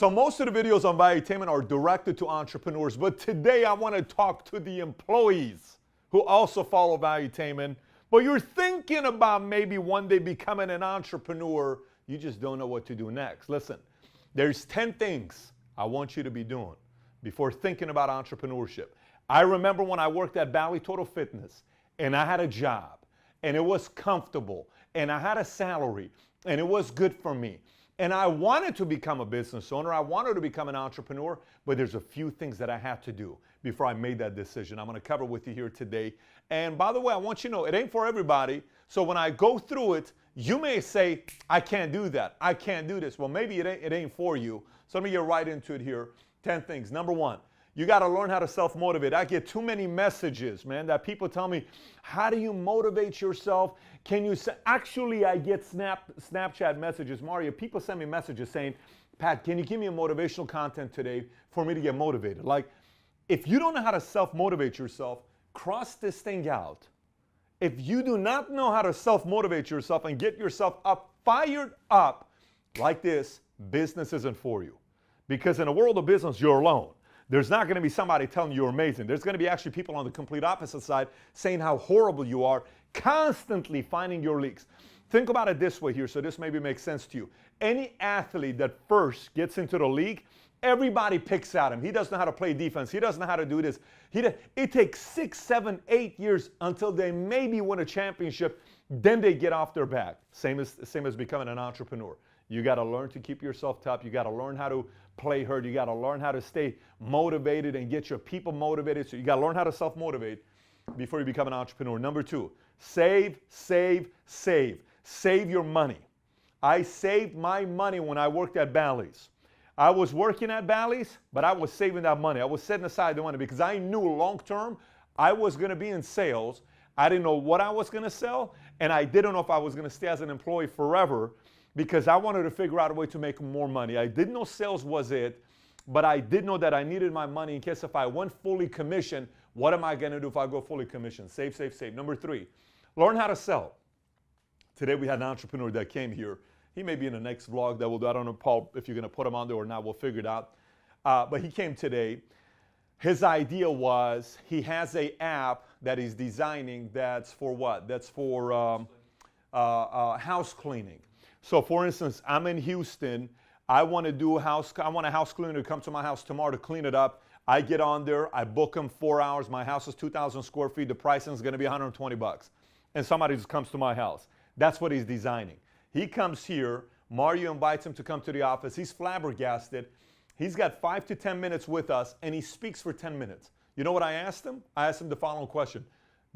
So most of the videos on Valuetainment are directed to entrepreneurs, but today I want to talk to the employees who also follow Valuetainment, but you're thinking about maybe one day becoming an entrepreneur, you just don't know what to do next. Listen, there's 10 things I want you to be doing before thinking about entrepreneurship. I remember when I worked at Bally Total Fitness and I had a job and it was comfortable and I had a salary and it was good for me. And I wanted to become a business owner. I wanted to become an entrepreneur, but there's a few things that I had to do before I made that decision. I'm going to cover with you here today. And by the way, I want you to know it ain't for everybody. So when I go through it, you may say, I can't do that. I can't do this. Well, maybe it ain't for you. So let me get right into it here. 10 things. Number one, you got to learn how to self-motivate. I get too many messages, man, that people tell me, how do you motivate yourself? Can you say, actually, I get Snapchat messages. Mario, people send me messages saying, Pat, can you give me a motivational content today for me to get motivated? Like, if you don't know how to self-motivate yourself, cross this thing out. If you do not know how to self-motivate yourself and get yourself fired up like this, business isn't for you. Because in a world of business, you're alone. There's not going to be somebody telling you you're amazing. There's going to be actually people on the complete opposite side saying how horrible you are, constantly finding your leaks. Think about it this way here, so this maybe makes sense to you. Any athlete that first gets into the league, everybody picks at him. He doesn't know how to play defense. He doesn't know how to do this. It takes 6, 7, 8 years until they maybe win a championship. Then they get off their back. Same as becoming an entrepreneur. You got to learn to keep yourself tough. You got to learn how to play hard. You got to learn how to stay motivated and get your people motivated. So you got to learn how to self-motivate before you become an entrepreneur. Number two, save, save, save. Save your money. I saved my money when I worked at Bally's. I was working at Bally's, but I was saving that money. I was setting aside the money because I knew long term I was going to be in sales. I didn't know what I was going to sell, and I didn't know if I was going to stay as an employee forever because I wanted to figure out a way to make more money. I didn't know sales was it, but I did know that I needed my money in case if I went fully commissioned, what am I going to do if I go fully commissioned? Save, save, save. Number three, learn how to sell. Today we had an entrepreneur that came here. He may be in the next vlog that we'll do. I don't know, Paul, if you're going to put him on there or not. We'll figure it out. But he came today. His idea was he has an app that he's designing that's for what? That's for house cleaning. So, for instance, I'm in Houston. I want a house cleaner to come to my house tomorrow to clean it up. I get on there. I book him 4 hours. My house is 2,000 square feet. The pricing is going to be $120. And somebody just comes to my house. That's what he's designing. He comes here. Mario invites him to come to the office. He's flabbergasted. He's got 5 to 10 minutes with us, and he speaks for 10 minutes. You know what I asked him? I asked him the following question.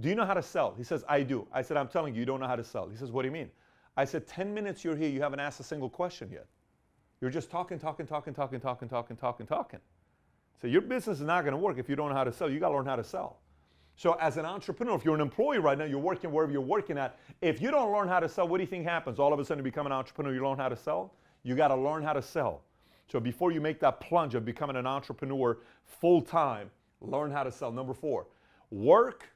Do you know how to sell? He says, I do. I said, I'm telling you, you don't know how to sell. He says, what do you mean? I said, 10 minutes you're here, you haven't asked a single question yet. You're just talking. So your business is not going to work if you don't know how to sell. You got to learn how to sell. So as an entrepreneur, if you're an employee right now, you're working wherever you're working at. If you don't learn how to sell, what do you think happens? All of a sudden you become an entrepreneur, you learn how to sell? You got to learn how to sell. So before you make that plunge of becoming an entrepreneur full time, learn how to sell. Number four, work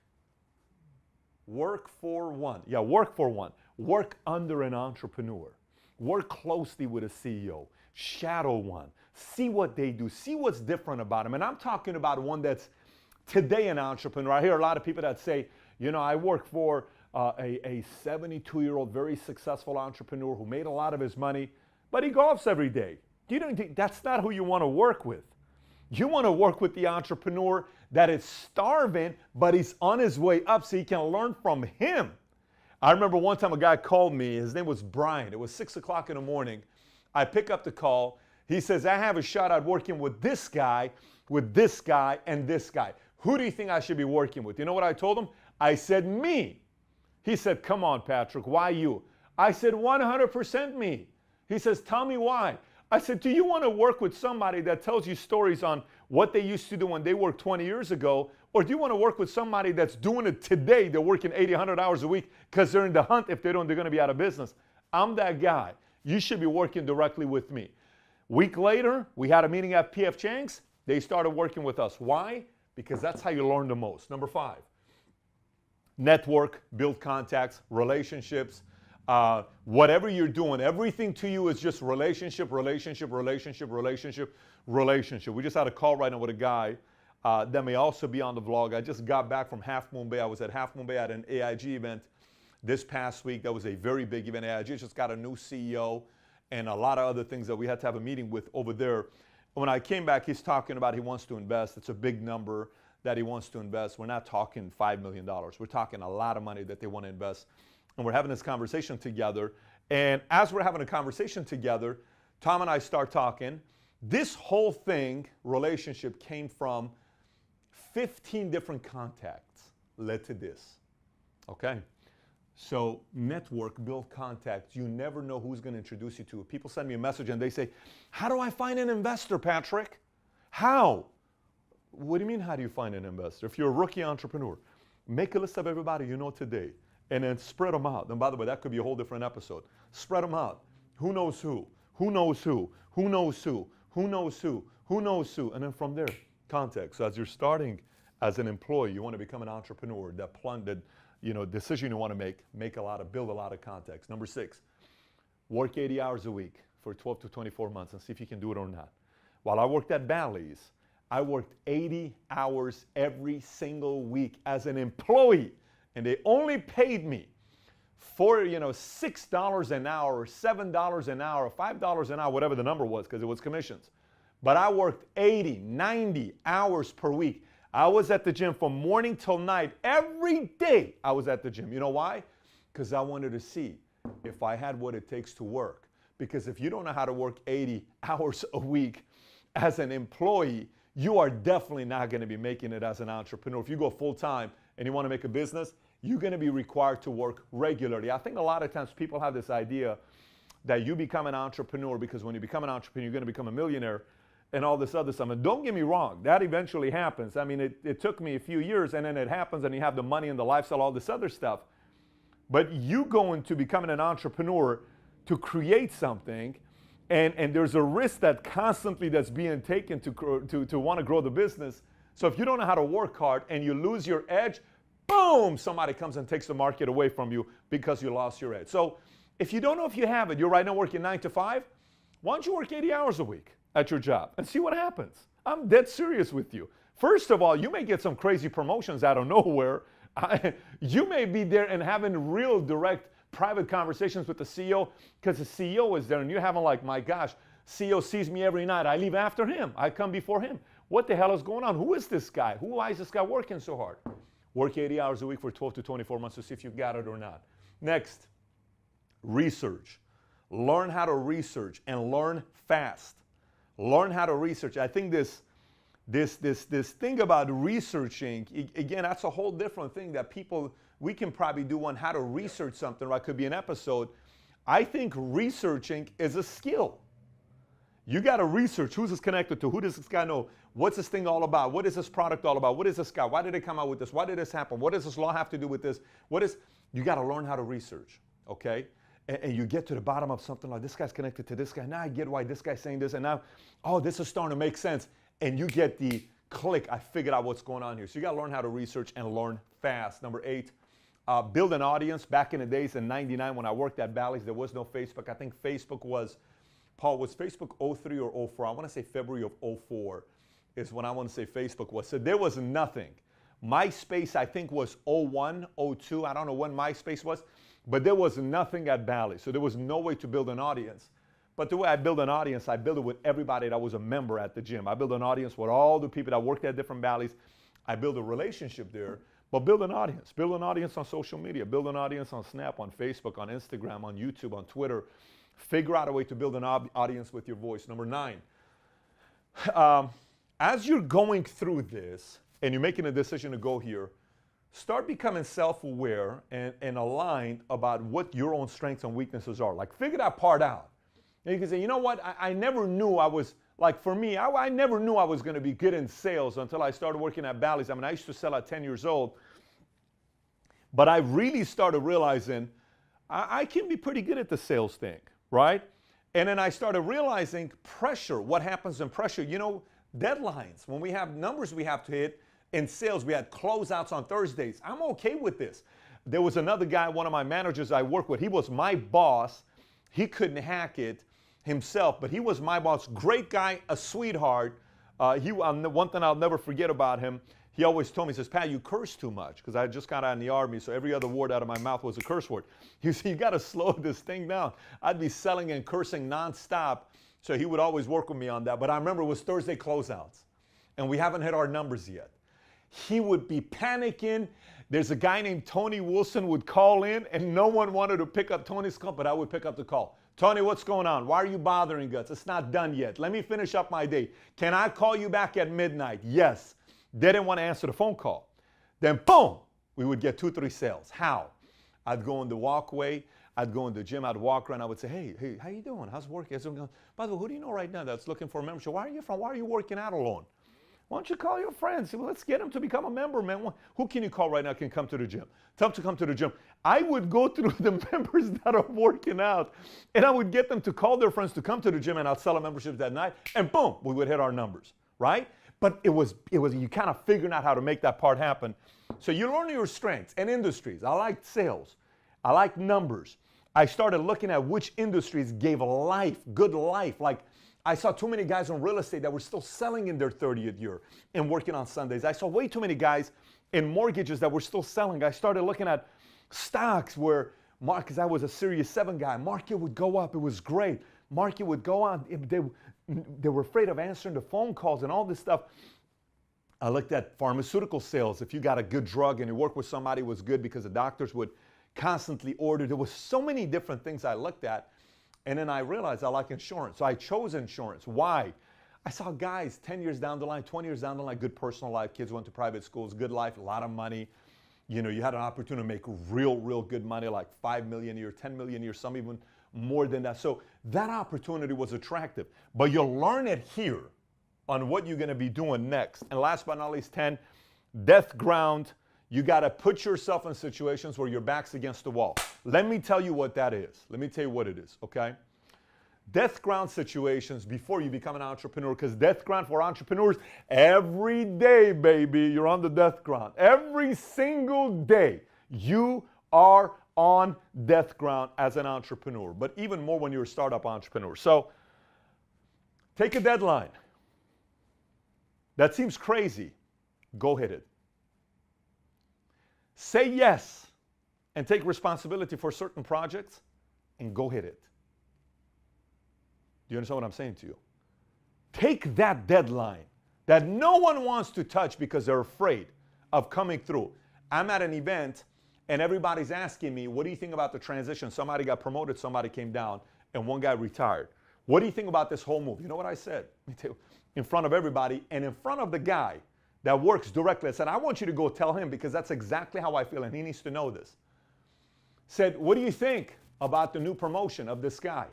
for one. Yeah, work for one. Work under an entrepreneur. Work closely with a CEO. Shadow one. See what they do. See what's different about them. And I'm talking about one that's today an entrepreneur. I hear a lot of people that say, you know, I work for a 72-year-old very successful entrepreneur who made a lot of his money, but he golfs every day. You don't think that's not who you want to work with. You want to work with the entrepreneur that is starving, but he's on his way up so you can learn from him. I remember one time a guy called me. His name was Brian. It was 6 o'clock in the morning. I pick up the call. He says, I have a shot at working with this guy, and this guy. Who do you think I should be working with? You know what I told him? I said, me. He said, come on, Patrick, why you? I said, 100% me. He says, tell me why. I said, do you want to work with somebody that tells you stories on what they used to do when they worked 20 years ago? Or do you want to work with somebody that's doing it today? They're working 80, 100 hours a week because they're in the hunt. If they don't, they're going to be out of business. I'm that guy. You should be working directly with me. Week later, we had a meeting at P.F. Chang's. They started working with us. Why? Because that's how you learn the most. Number five, network, build contacts, relationships. Whatever you're doing, everything to you is just relationship, relationship, relationship, relationship, relationship. We just had a call right now with a guy that may also be on the vlog. I just got back from Half Moon Bay. I was at Half Moon Bay at an AIG event this past week. That was a very big event. AIG just got a new CEO and a lot of other things that we had to have a meeting with over there. When I came back, he's talking about he wants to invest. It's a big number that he wants to invest. We're not talking $5 million. We're talking a lot of money that they want to invest. And we're having this conversation together. And as we're having a conversation together, Tom and I start talking. This whole thing, relationship, came from 15 different contacts led to this. Okay? So network, build contacts. You never know who's going to introduce you to it. People send me a message and they say, how do I find an investor, Patrick? How? What do you mean, how do you find an investor? If you're a rookie entrepreneur, make a list of everybody you know today and then spread them out. And by the way, that could be a whole different episode. Spread them out. Who knows who? Who knows who? Who knows who? Who knows who? Who knows who? And then from there, contact. So as you're starting as an employee, you want to become an entrepreneur, that decision you want to make build a lot of contacts. Number 6, work 80 hours a week for 12 to 24 months and see if you can do it or not. While I worked at Bally's, I worked 80 hours every single week as an employee, and they only paid me for, $6 an hour, or $7 an hour, or $5 an hour, whatever the number was, because it was commissions. But I worked 80, 90 hours per week. I was at the gym from morning till night. Every day I was at the gym. You know why? Because I wanted to see if I had what it takes to work. Because if you don't know how to work 80 hours a week as an employee, you are definitely not going to be making it as an entrepreneur. If you go full time and you want to make a business, you're going to be required to work regularly. I think a lot of times people have this idea that you become an entrepreneur because when you become an entrepreneur, you're going to become a millionaire and all this other stuff. And don't get me wrong, that eventually happens. I mean, it took me a few years, and then it happens, and you have the money and the lifestyle, all this other stuff. But you go into becoming an entrepreneur to create something, and there's a risk that constantly that's being taken to want to grow the business. So if you don't know how to work hard and you lose your edge, boom, somebody comes and takes the market away from you because you lost your edge. So if you don't know if you have it, you're right now working 9 to 5, why don't you work 80 hours a week at your job and see what happens? I'm dead serious with you. First of all, you may get some crazy promotions out of nowhere. You may be there and having real direct private conversations with the CEO because the CEO is there and you're having like, my gosh, CEO sees me every night. I leave after him. I come before him. What the hell is going on? Who is this guy? Why is this guy working so hard? Work 80 hours a week for 12 to 24 months to see if you've got it or not. Next, research. Learn how to research and learn fast. Learn how to research. I think this thing about researching, again, that's a whole different thing that we can probably do on how to research something, right? Could be an episode. I think researching is a skill. You got to research who's this connected to, who does this guy know, what's this thing all about, what is this product all about, what is this guy, why did they come out with this, why did this happen, what does this law have to do with this, you got to learn how to research, okay? And you get to the bottom of something like this guy's connected to this guy. Now I get why this guy's saying this. And now, this is starting to make sense. And you get the click. I figured out what's going on here. So you got to learn how to research and learn fast. Number 8, build an audience. Back in the days in 99 when I worked at Bally's, there was no Facebook. I think Facebook was Facebook 03 or 04? I want to say February of 04 is when I want to say Facebook was. So there was nothing. MySpace, I think, was 01, 02. I don't know when MySpace was. But there was nothing at Bally's, so there was no way to build an audience. But the way I build an audience, I build it with everybody that was a member at the gym. I build an audience with all the people that worked at different Bally's. I build a relationship there, but build an audience. Build an audience on social media. Build an audience on Snap, on Facebook, on Instagram, on YouTube, on Twitter. Figure out a way to build an audience with your voice. Number 9, as you're going through this and you're making a decision to go here, start becoming self-aware and aligned about what your own strengths and weaknesses are. Like, figure that part out. And you can say, you know what, I never knew I was, like for me, I never knew I was going to be good in sales until I started working at Bally's. I mean, I used to sell at 10 years old. But I really started realizing I can be pretty good at the sales thing, right? And then I started realizing pressure, what happens in pressure. Deadlines, when we have numbers we have to hit. In sales, we had closeouts on Thursdays. I'm okay with this. there was another guy, one of my managers I work with. He was my boss. He couldn't hack it himself, but he was my boss. Great guy, a sweetheart. One thing I'll never forget about him, he always told me, he says, Pat, you curse too much, because I just got out in the Army, so every other word out of my mouth was a curse word. He said, you got to slow this thing down. I'd be selling and cursing nonstop, so he would always work with me on that. But I remember it was Thursday closeouts, and we haven't hit our numbers yet. He would be panicking. There's a guy named Tony Wilson would call in, and no one wanted to pick up Tony's call, but I would pick up the call. Tony, what's going on? Why are you bothering us? It's not done yet. Let me finish up my day. Can I call you back at midnight? Yes. They didn't want to answer the phone call. Then boom, we would get 2, 3 sales. How? I'd go in the walkway. I'd go in the gym. I'd walk around. I would say, hey, how you doing? How's work? By the way, who do you know right now that's looking for a membership? Where are you from? Why are you working out alone? Why don't you call your friends? Well, let's get them to become a member, man. Who can you call right now can come to the gym? Tell them to come to the gym. I would go through the members that are working out, and I would get them to call their friends to come to the gym, and I'd sell a membership that night, and boom, we would hit our numbers, right? But it was you kind of figuring out how to make that part happen. So you learn your strengths and industries. I liked sales. I liked numbers. I started looking at which industries gave life, good life. Like I saw too many guys in real estate that were still selling in their 30th year and working on Sundays. I saw way too many guys in mortgages that were still selling. I started looking at stocks where, because I was a Series 7 guy, market would go up. It was great. Market would go on. They were afraid of answering the phone calls and all this stuff. I looked at pharmaceutical sales. If you got a good drug and you work with somebody, it was good because the doctors would constantly order. There was so many different things I looked at. And then I realized I like insurance. So I chose insurance. Why? I saw guys 10 years down the line, 20 years down the line, good personal life. Kids went to private schools, good life, a lot of money. You know, you had an opportunity to make real good money, like 5 million a year, 10 million a year, some even more than that. So that opportunity was attractive. But you'll learn it here on what you're going to be doing next. And last but not least, 10, death ground. You got to put yourself in situations where your back's against the wall. Let me tell you what that is. Let me tell you what it is, okay? Death ground situations before you become an entrepreneur, because death ground for entrepreneurs, every day, baby, you're on the death ground. Every single day, you are on death ground as an entrepreneur, but even more when you're a startup entrepreneur. So take a deadline. That seems crazy. Go hit it. Say yes and take responsibility for certain projects and go hit it. Do you understand what I'm saying to you? Take that deadline that no one wants to touch because they're afraid of coming through. I'm at an event and everybody's asking me, what do you think about the transition? Somebody got promoted, somebody came down, and one guy retired. What do you think about this whole move? You know what I said? In front of everybody and in front of the guy that works directly. I said, I want you to go tell him because that's exactly how I feel and he needs to know this. Said, what do you think about the new promotion of this guy?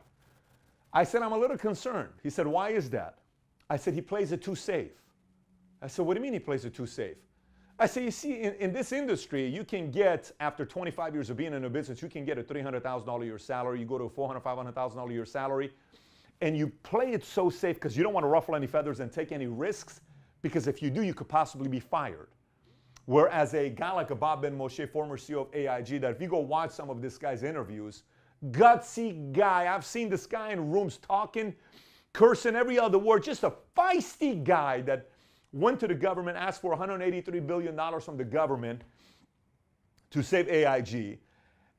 I said, I'm a little concerned. He said, why is that? I said, he plays it too safe. I said, what do you mean he plays it too safe? I said, you see, in this industry, you can get, after 25 years of being in a business, you can get a $300,000 a year salary. You go to a $400,000, $500,000 a year salary, and you play it so safe because you don't want to ruffle any feathers and take any risks, because if you do, you could possibly be fired. Whereas a guy like a Bob Ben-Moshe, former CEO of AIG, that if you go watch some of this guy's interviews, gutsy guy. I've seen this guy in rooms talking, cursing every other word, just a feisty guy that went to the government, asked for $183 billion from the government to save AIG,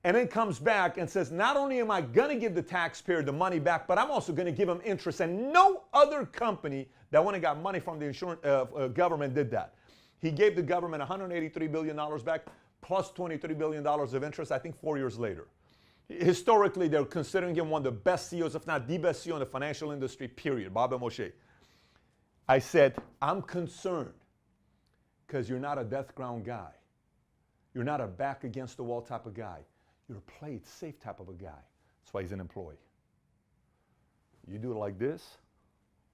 and then comes back and says, not only am I going to give the taxpayer the money back, but I'm also going to give him interest. And no other company that went and got money from the insurance government did that. He gave the government $183 billion back plus $23 billion of interest, I think 4 years later. Historically, they're considering him one of the best CEOs, if not the best CEO in the financial industry, period, Bob Ben-Moshe. I said, I'm concerned because you're not a death ground guy. You're not a back against the wall type of guy. You're a play it safe type of a guy. That's why he's an employee. You do it like this,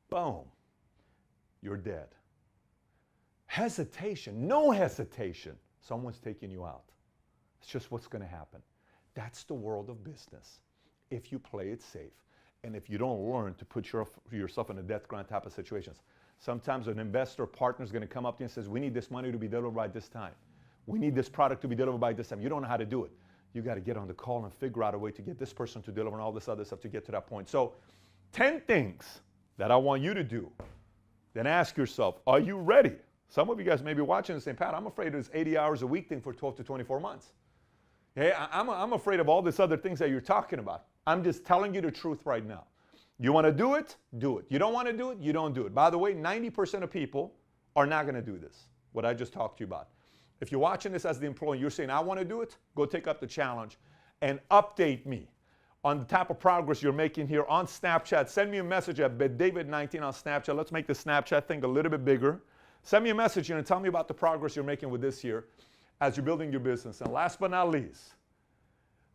boom, you're dead. Hesitation, no hesitation, someone's taking you out. It's just what's going to happen. That's the world of business. If you play it safe and if you don't learn to put yourself in a death ground type of situations. Sometimes an investor partner is going to come up to you and says, we need this money to be delivered by this time. we need this product to be delivered by this time. You don't know how to do it. You got to get on the call and figure out a way to get this person to deliver and all this other stuff to get to that point. So 10 things that I want you to do. Then ask yourself, are you ready? Some of you guys may be watching and saying, Pat, I'm afraid of this 80 hours a week thing for 12 to 24 months. Hey, I'm afraid of all these other things that you're talking about. I'm just telling you the truth right now. You want to do it? Do it. You don't want to do it? You don't do it. By the way, 90% of people are not going to do this, what I just talked to you about. If you're watching this as the employee and you're saying, I want to do it, go take up the challenge and update me on the type of progress you're making here on Snapchat. Send me a message at BetDavid19 on Snapchat. Let's make the Snapchat thing a little bit bigger. Send me a message and tell me about the progress you're making with this here as you're building your business. And last but not least,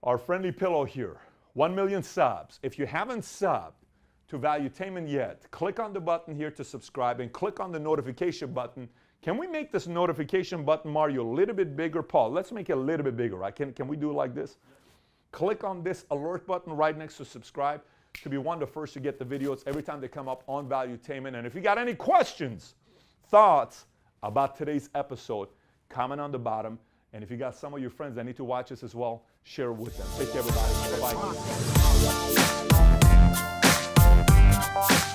our friendly pillow here, 1 million subs. If you haven't subbed to Valuetainment yet, click on the button here to subscribe and click on the notification button. Can we make this notification button, Mario, a little bit bigger? Paul, let's make it a little bit bigger, right? Can we do it like this? Click on this alert button right next to subscribe to be one of the first to get the videos every time they come up on Valuetainment. And if you got any questions, thoughts about today's episode, comment on the bottom. And if you got some of your friends that need to watch this as well, share it with them. Take care, everybody. Bye-bye.